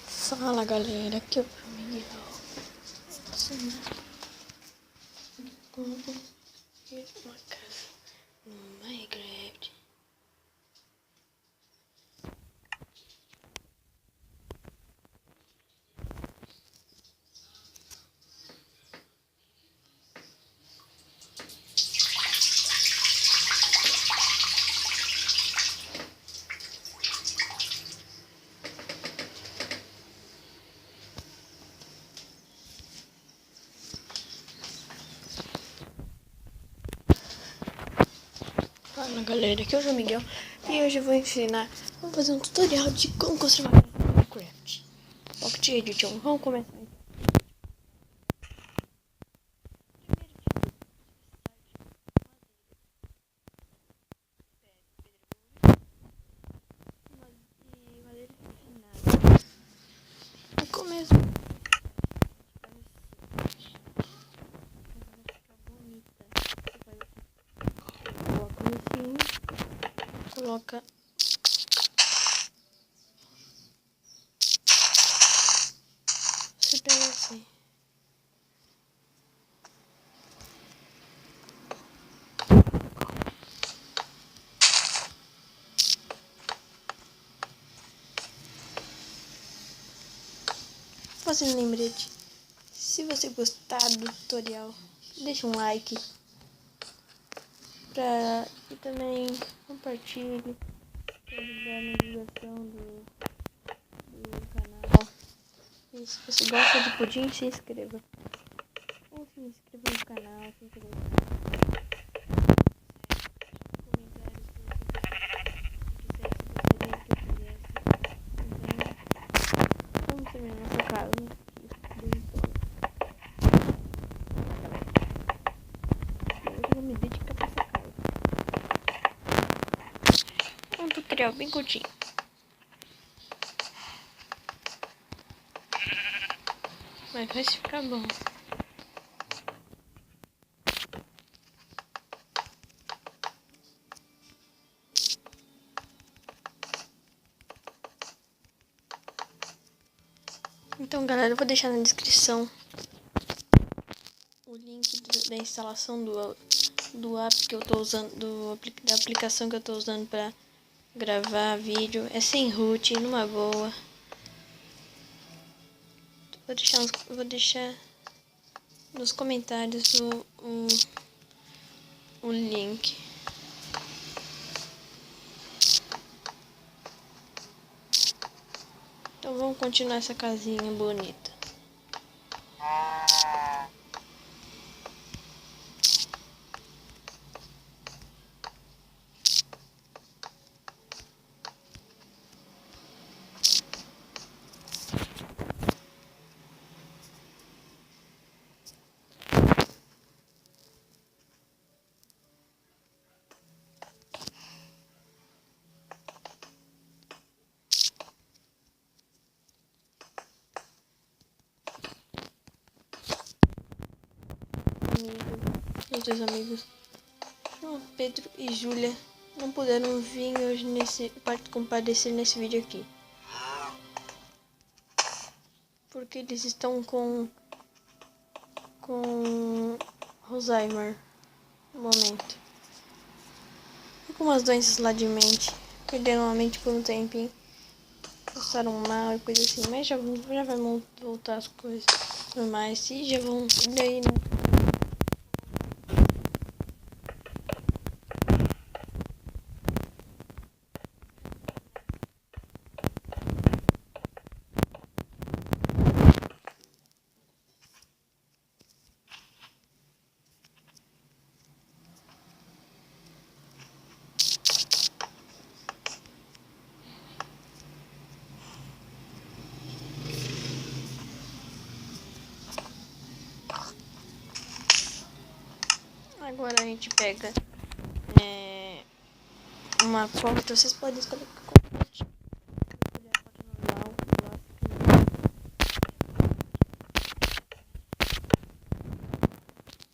Fala galera, aqui é o Miguel. Como ir uma casa no Minecraft. Fala galera, aqui é o João Miguel e hoje eu vou ensinar, vamos fazer um tutorial de como construir uma casa no Minecraft. Pocket Edition, vamos começar então. No começo coloca você pega assim. Fazendo lembrete, se você gostar do tutorial, deixa um like e também compartilhe para ajudar na divulgação do canal. E se você gosta de pudim, se inscreva. Ou se inscreva no canal, se inscreva. Comentários se então, vamos terminar nossa casa. Eu vou me dedicar para essa casa. Um tutorial bem curtinho. Mas vai ficar bom. Então galera, eu vou deixar na descrição o link da instalação do app que eu tô usando, da aplicação que eu tô usando para gravar vídeo. É sem root, numa boa. Vou deixar nos comentários o link. Então vamos continuar essa casinha bonita. Meus dois amigos, João Pedro e Júlia, não puderam vir hoje comparecer nesse vídeo aqui, porque eles estão com Alzheimer no momento, e com umas doenças lá de mente, perderam a mente por um tempinho, passaram mal e coisa assim, mas já vai voltar as coisas normais e já vão daí, né? Agora a gente pega uma porta, vocês podem escolher qualquer porta.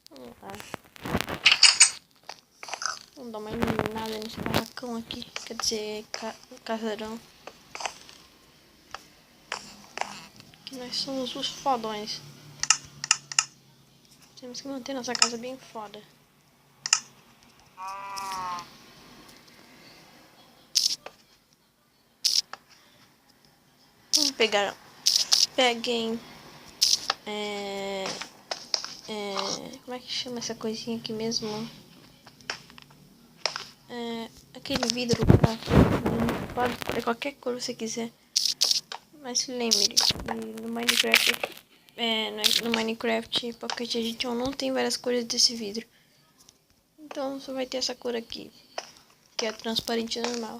Vamos lá. Vamos dar uma iluminada nesse barracão aqui, quer dizer, casarão. Nós somos os fodões. Temos que manter nossa casa bem foda. Vamos pegar. Peguem. Como é que chama essa coisinha aqui mesmo? Aquele vidro pra pode escolher qualquer cor você quiser. Mas se lembre, no Minecraft, no Minecraft Pocket Edition não tem várias cores desse vidro. Então só vai ter essa cor aqui, que é a transparente normal,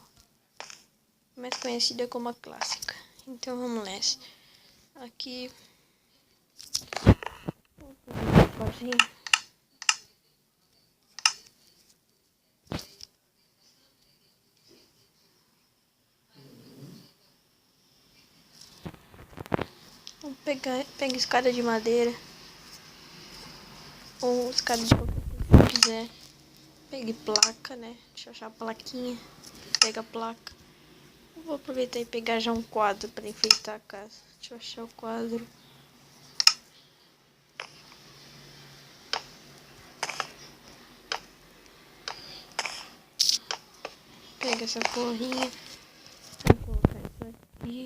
mais conhecida como a clássica. Então vamos nessa. Aqui vamos pega escada de madeira ou escada de qualquer coisa que quiser. Pegue placa, né? Deixa eu achar a plaquinha. Pega a placa. Eu vou aproveitar e pegar já um quadro para enfeitar a casa. Deixa eu achar o quadro. Pega essa porrinha. Vou colocar isso aqui.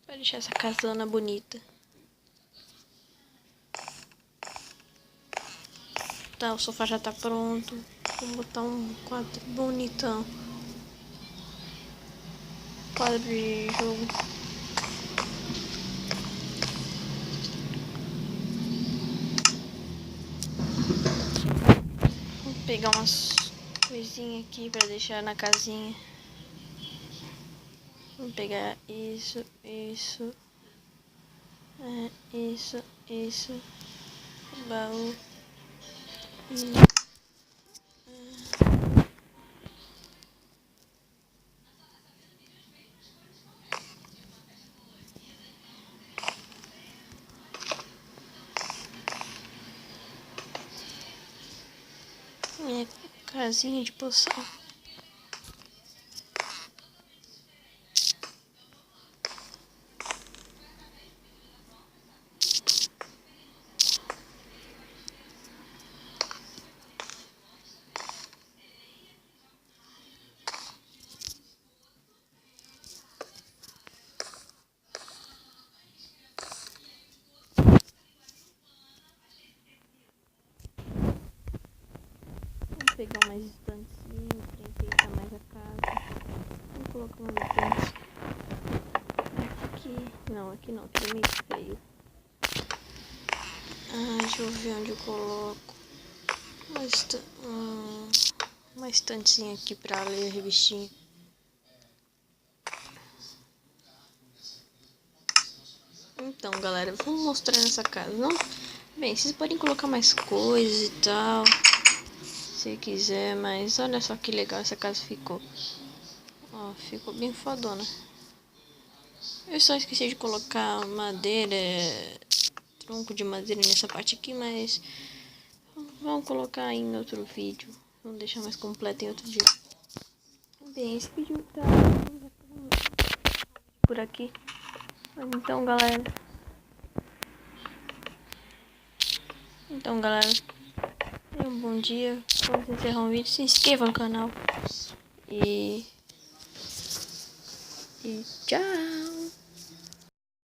Pra deixar essa casona bonita. Tá, o sofá já tá pronto. Vou botar um quadro bonitão. Quadro de jogo. Vou pegar umas coisinhas aqui pra deixar na casinha. Vamos pegar isso. Isso. Baú. Minha casinha de poção. Vou pegar mais estantezinhos pra enfeitar mais a casa. Vou colocar uma estante aqui. Não, aqui não, aqui é meio feio. Deixa eu ver onde eu coloco. Uma estantezinha aqui pra ler a revistinha. Então, galera, vamos mostrar nessa casa. Não? Bem, vocês podem colocar mais coisas e tal, se quiser, mas olha só que legal essa casa ficou. Ó, ficou bem fodona. Eu só esqueci de colocar madeira, tronco de madeira nessa parte aqui, mas vamos colocar em outro vídeo. Vamos deixar mais completo em outro dia. Bem, esse vídeo tá por aqui. Mas então, galera. Tenha um bom dia. Vamos encerrar um vídeo. Se inscreva no canal. E tchau.